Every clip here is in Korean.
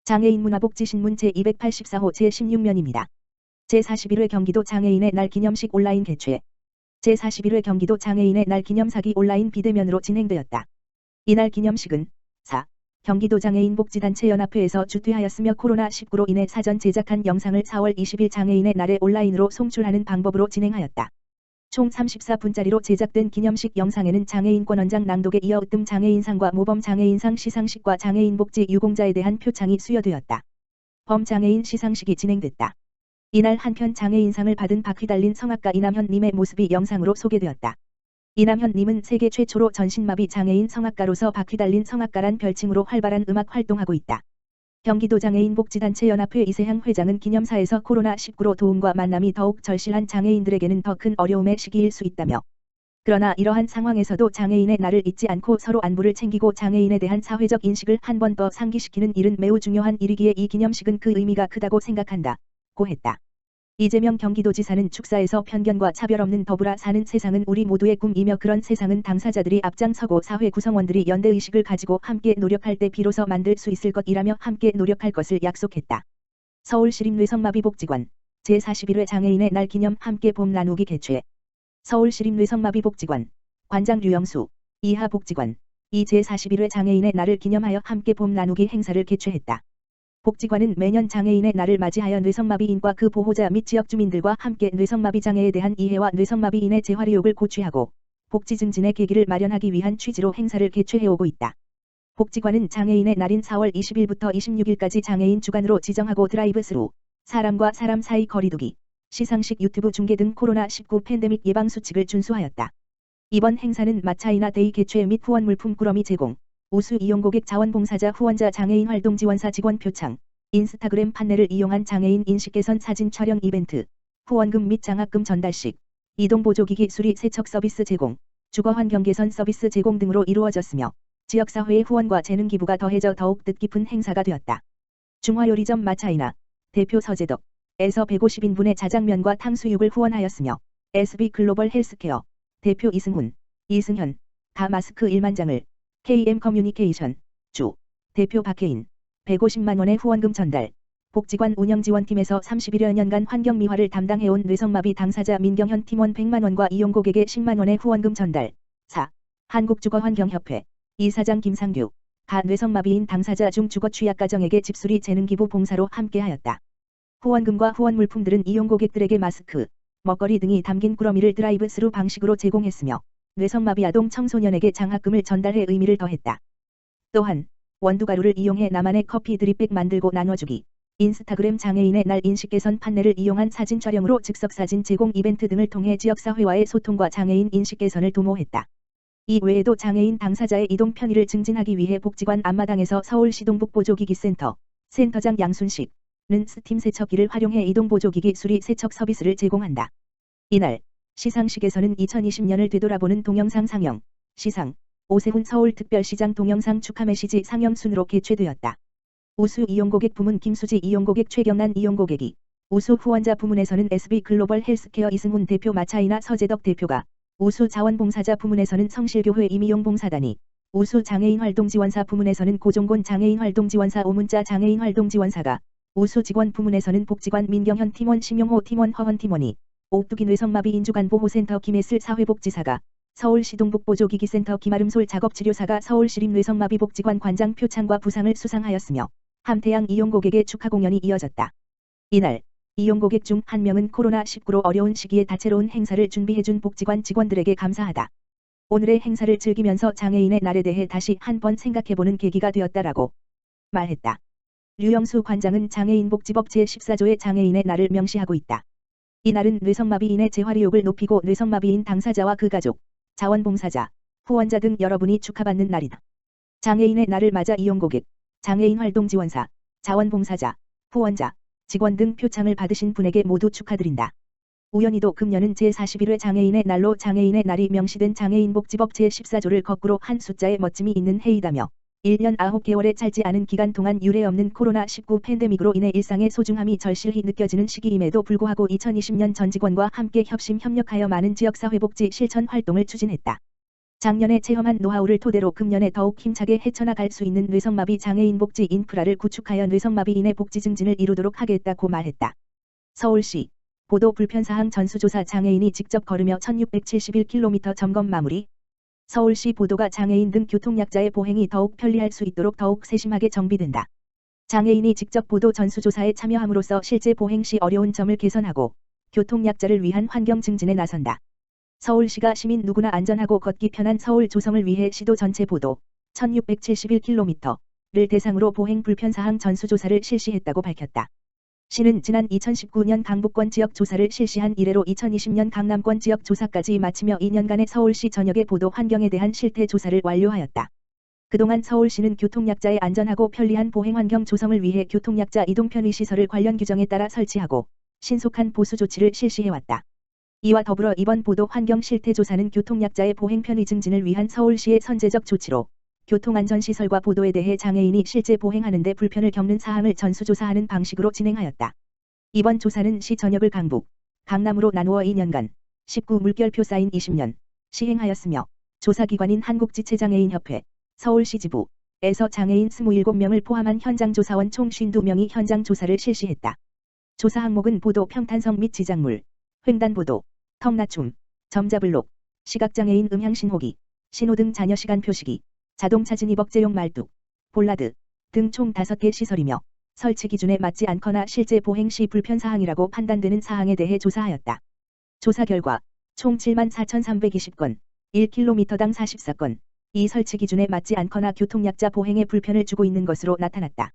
장애인 문화복지신문 제284호 제16면입니다. 제41회 경기도 장애인의 날 기념식 온라인 개최. 제41회 경기도 장애인의 날 기념사기 온라인 비대면으로 진행되었다. 이날 기념식은 4. 경기도 장애인복지단체연합회에서 주최하였으며 코로나19로 인해 사전 제작한 영상을 4월 20일 장애인의 날에 온라인으로 송출하는 방법으로 진행하였다. 총 34분짜리로 제작된 기념식 영상에는 장애인권 원장 낭독에 이어 으뜸 장애인상과 모범 장애인상 시상식과 장애인복지 유공자에 대한 표창이 수여되었다. 범장애인 시상식이 진행됐다. 이날 한편 장애인상을 받은 바퀴 달린 성악가 이남현님의 모습이 영상으로 소개되었다. 이남현님은 세계 최초로 전신마비 장애인 성악가로서 바퀴 달린 성악가란 별칭으로 활발한 음악 활동하고 있다. 경기도 장애인복지단체연합회 이세향 회장은 기념사에서 코로나19로 도움과 만남이 더욱 절실한 장애인들에게는 더 큰 어려움의 시기일 수 있다며, 그러나 이러한 상황에서도 장애인의 날을 잊지 않고 서로 안부를 챙기고 장애인에 대한 사회적 인식을 한 번 더 상기시키는 일은 매우 중요한 일이기에 이 기념식은 그 의미가 크다고 생각한다 고 했다. 이재명 경기도지사는 축사에서 편견과 차별 없는 더불어 사는 세상은 우리 모두의 꿈이며 그런 세상은 당사자들이 앞장서고 사회 구성원들이 연대의식을 가지고 함께 노력할 때 비로소 만들 수 있을 것이라며 함께 노력할 것을 약속했다. 서울시립 뇌성마비복지관 제41회 장애인의 날 기념 함께 봄 나누기 개최. 서울시립 뇌성마비복지관 관장 류영수 이하복지관 이 제41회 장애인의 날을 기념하여 함께 봄 나누기 행사를 개최했다. 복지관은 매년 장애인의 날을 맞이하여 뇌성마비인과 그 보호자 및 지역 주민들과 함께 뇌성마비 장애에 대한 이해와 뇌성마비인의 재활의욕을 고취하고 복지 증진의 계기를 마련하기 위한 취지로 행사를 개최해오고 있다. 복지관은 장애인의 날인 4월 20일부터 26일까지 장애인 주간으로 지정하고 드라이브스루, 사람과 사람 사이 거리두기, 시상식 유튜브 중계 등 코로나19 팬데믹 예방 수칙을 준수하였다. 이번 행사는 마차이나 데이 개최 및 후원 물품 꾸러미 제공, 우수 이용고객 자원봉사자 후원자 장애인 활동지원사 직원 표창, 인스타그램 판넬을 이용한 장애인 인식 개선 사진 촬영 이벤트, 후원금 및 장학금 전달식, 이동보조기기 수리 세척 서비스 제공, 주거환경 개선 서비스 제공 등으로 이루어졌으며 지역사회의 후원과 재능 기부가 더해져 더욱 뜻깊은 행사가 되었다. 중화요리점 마차이나 대표 서재덕에서 150인분의 자장면과 탕수육을 후원하였으며 SB글로벌 헬스케어 대표 이승훈, 이승현, 다 마스크 1만장을 KM커뮤니케이션 주 대표 박혜인 150만원의 후원금 전달. 복지관 운영지원팀에서 31여 년간 환경미화를 담당해온 뇌성마비 당사자 민경현 팀원 100만원과 이용고객의 10만원의 후원금 전달. 4. 한국주거환경협회 이사장 김상규 가 뇌성마비인 당사자 중 주거취약가정에게 집수리 재능기부 봉사로 함께하였다. 후원금과 후원물품들은 이용고객들에게 마스크, 먹거리 등이 담긴 꾸러미를 드라이브스루 방식으로 제공했으며 뇌성마비 아동 청소년에게 장학금을 전달해 의미를 더했다. 또한 원두가루를 이용해 나만의 커피 드립백 만들고 나눠주기, 인스타그램 장애인의 날 인식 개선 판넬을 이용한 사진 촬영으로 즉석사진 제공 이벤트 등을 통해 지역사회와의 소통과 장애인 인식 개선을 도모했다. 이 외에도 장애인 당사자의 이동 편의를 증진하기 위해 복지관 앞마당에서 서울시 동북보조기기센터 센터장 양순식는 스팀 세척기를 활용해 이동보조기기 수리 세척 서비스를 제공한다. 이날 시상식에서는 2020년을 되돌아보는 동영상 상영, 시상, 오세훈 서울특별시장 동영상 축하 메시지 상영 순으로 개최되었다. 우수 이용고객 부문 김수지 이용고객 최경란 이용고객이, 우수 후원자 부문에서는 SB글로벌 헬스케어 이승훈 대표 마차이나 서재덕 대표가, 우수 자원봉사자 부문에서는 성실교회 이미용 봉사단이, 우수 장애인 활동지원사 부문에서는 고종곤 장애인 활동지원사 오문자 장애인 활동지원사가, 우수 직원 부문에서는 복지관 민경현 팀원 심용호 팀원 허헌 팀원이, 오뚜기 뇌성마비 인주간보호센터 김혜슬 사회복지사가, 서울시 동북보조기기센터 김아름솔 작업치료사가 서울시립 뇌성마비복지관 관장 표창과 부상을 수상하였으며 함태양 이용고객의 축하 공연이 이어졌다. 이날 이용고객 중 한 명은 코로나19로 어려운 시기에 다채로운 행사를 준비해준 복지관 직원들에게 감사하다. 오늘의 행사를 즐기면서 장애인의 날에 대해 다시 한번 생각해보는 계기가 되었다라고 말했다. 류영수 관장은 장애인복지법 제14조의 장애인의 날을 명시하고 있다. 이 날은 뇌성마비인의 재활의욕을 높이고 뇌성마비인 당사자와 그 가족, 자원봉사자, 후원자 등 여러분이 축하받는 날이다. 장애인의 날을 맞아 이용고객, 장애인 활동지원사, 자원봉사자, 후원자, 직원 등 표창을 받으신 분에게 모두 축하드린다. 우연히도 금년은 제41회 장애인의 날로 장애인의 날이 명시된 장애인복지법 제14조를 거꾸로 한 숫자의 멋짐이 있는 해이다며 1년 9개월에 짧지 않은 기간 동안 유례없는 코로나19 팬데믹으로 인해 일상의 소중함이 절실히 느껴지는 시기임에도 불구하고 2020년 전 직원과 함께 협심협력하여 많은 지역사회복지 실천 활동을 추진했다. 작년에 체험한 노하우를 토대로 금년에 더욱 힘차게 헤쳐나갈 수 있는 뇌성마비 장애인 복지 인프라를 구축하여 뇌성마비인의 복지 증진을 이루도록 하겠다고 말했다. 서울시 보도 불편사항 전수조사 장애인이 직접 걸으며 1671km 점검 마무리. 서울시 보도가 장애인 등 교통약자의 보행이 더욱 편리할 수 있도록 더욱 세심하게 정비된다. 장애인이 직접 보도 전수조사에 참여함으로써 실제 보행 시 어려운 점을 개선하고 교통약자를 위한 환경 증진에 나선다. 서울시가 시민 누구나 안전하고 걷기 편한 서울 조성을 위해 시도 전체 보도 1671km를 대상으로 보행 불편사항 전수조사를 실시했다고 밝혔다. 시는 지난 2019년 강북권 지역 조사를 실시한 이래로 2020년 강남권 지역 조사까지 마치며 2년간의 서울시 전역의 보도 환경에 대한 실태 조사를 완료하였다. 그동안 서울시는 교통약자의 안전하고 편리한 보행 환경 조성을 위해 교통약자 이동 편의 시설을 관련 규정에 따라 설치하고 신속한 보수 조치를 실시해왔다. 이와 더불어 이번 보도 환경 실태 조사는 교통약자의 보행 편의 증진을 위한 서울시의 선제적 조치로 교통안전시설과 보도에 대해 장애인이 실제 보행하는 데 불편을 겪는 사항을 전수조사하는 방식으로 진행하였다. 이번 조사는 시 전역을 강북, 강남으로 나누어 2년간 19 물결표 쌓인 20년 시행하였으며 조사기관인 한국지체장애인협회, 서울시 지부에서 장애인 27명을 포함한 현장조사원 총 52명이 현장조사를 실시했다. 조사 항목은 보도 평탄성 및 지작물, 횡단보도, 턱맞춤, 점자블록, 시각장애인 음향신호기, 신호등 잔여시간 표시기, 자동차 진입억제용 말뚝, 볼라드 등 총 5개 시설이며 설치 기준에 맞지 않거나 실제 보행 시 불편사항이라고 판단되는 사항에 대해 조사하였다. 조사 결과 총 74,320건, 1km당 44건, 이 설치 기준에 맞지 않거나 교통약자 보행에 불편을 주고 있는 것으로 나타났다.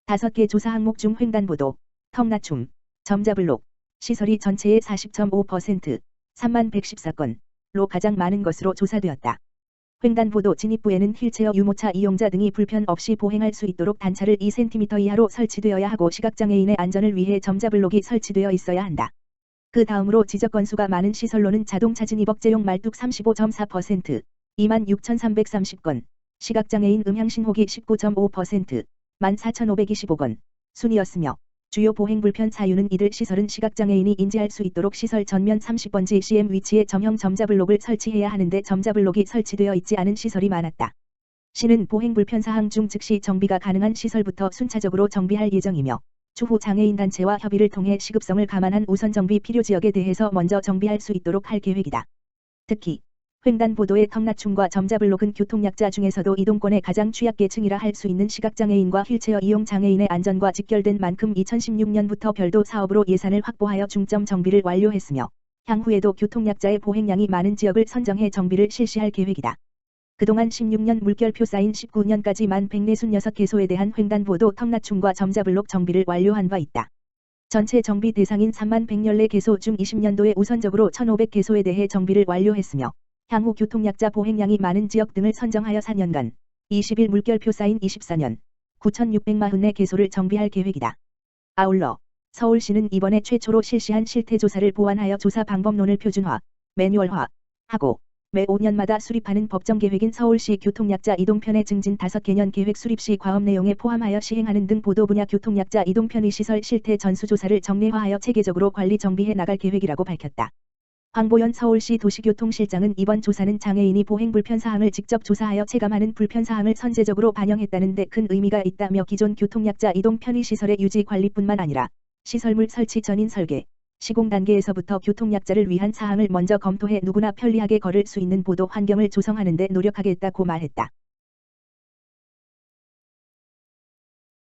5개 조사 항목 중 횡단보도, 턱맞춤, 점자블록, 시설이 전체의 40.5%, 3114건로 가장 많은 것으로 조사되었다. 횡단보도 진입부에는 휠체어 유모차 이용자 등이 불편 없이 보행할 수 있도록 단차를 2cm 이하로 설치되어야 하고 시각장애인의 안전을 위해 점자블록이 설치되어 있어야 한다. 그 다음으로 지적 건수가 많은 시설로는 자동차 진입억제용 말뚝 35.4%, 26,330건, 시각장애인 음향신호기 19.5%, 14,525건, 순이었으며 주요 보행 불편 사유는 이들 시설은 시각장애인이 인지할 수 있도록 시설 전면 30번지 cm 위치에 점형 점자블록을 설치해야 하는데 점자블록이 설치되어 있지 않은 시설이 많았다. 시는 보행 불편 사항 중 즉시 정비가 가능한 시설부터 순차적으로 정비할 예정이며 추후 장애인 단체와 협의를 통해 시급성을 감안한 우선 정비 필요 지역에 대해서 먼저 정비할 수 있도록 할 계획이다. 특히 횡단보도의 턱맞춤과 점자블록은 교통약자 중에서도 이동권의 가장 취약계층이라 할 수 있는 시각장애인과 휠체어 이용 장애인의 안전과 직결된 만큼 2016년부터 별도 사업으로 예산을 확보하여 중점 정비를 완료했으며 향후에도 교통약자의 보행량이 많은 지역을 선정해 정비를 실시할 계획이다. 그동안 16년 물결표 쌓인 19년까지 만 146개소에 대한 횡단보도 턱맞춤과 점자블록 정비를 완료한 바 있다. 전체 정비 대상인 3114개소 중 20년도에 우선적으로 1500개소에 대해 정비를 완료했으며 향후 교통약자 보행량이 많은 지역 등을 선정하여 4년간 20일 물결표 쌓인 24년 9,644개소를 정비할 계획이다. 아울러 서울시는 이번에 최초로 실시한 실태조사를 보완하여 조사 방법론을 표준화, 매뉴얼화하고 매 5년마다 수립하는 법정계획인 서울시 교통약자 이동편의 증진 5개년 계획 수립 시 과업 내용에 포함하여 시행하는 등 보도 분야 교통약자 이동편의 시설 실태 전수조사를 정례화하여 체계적으로 관리 정비해 나갈 계획이라고 밝혔다. 황보연 서울시 도시교통실장은 이번 조사는 장애인이 보행 불편사항을 직접 조사하여 체감하는 불편사항을 선제적으로 반영했다는 데 큰 의미가 있다며 기존 교통약자 이동 편의시설의 유지 관리뿐만 아니라 시설물 설치 전인 설계, 시공 단계에서부터 교통약자를 위한 사항을 먼저 검토해 누구나 편리하게 걸을 수 있는 보도 환경을 조성하는 데 노력하겠다고 말했다.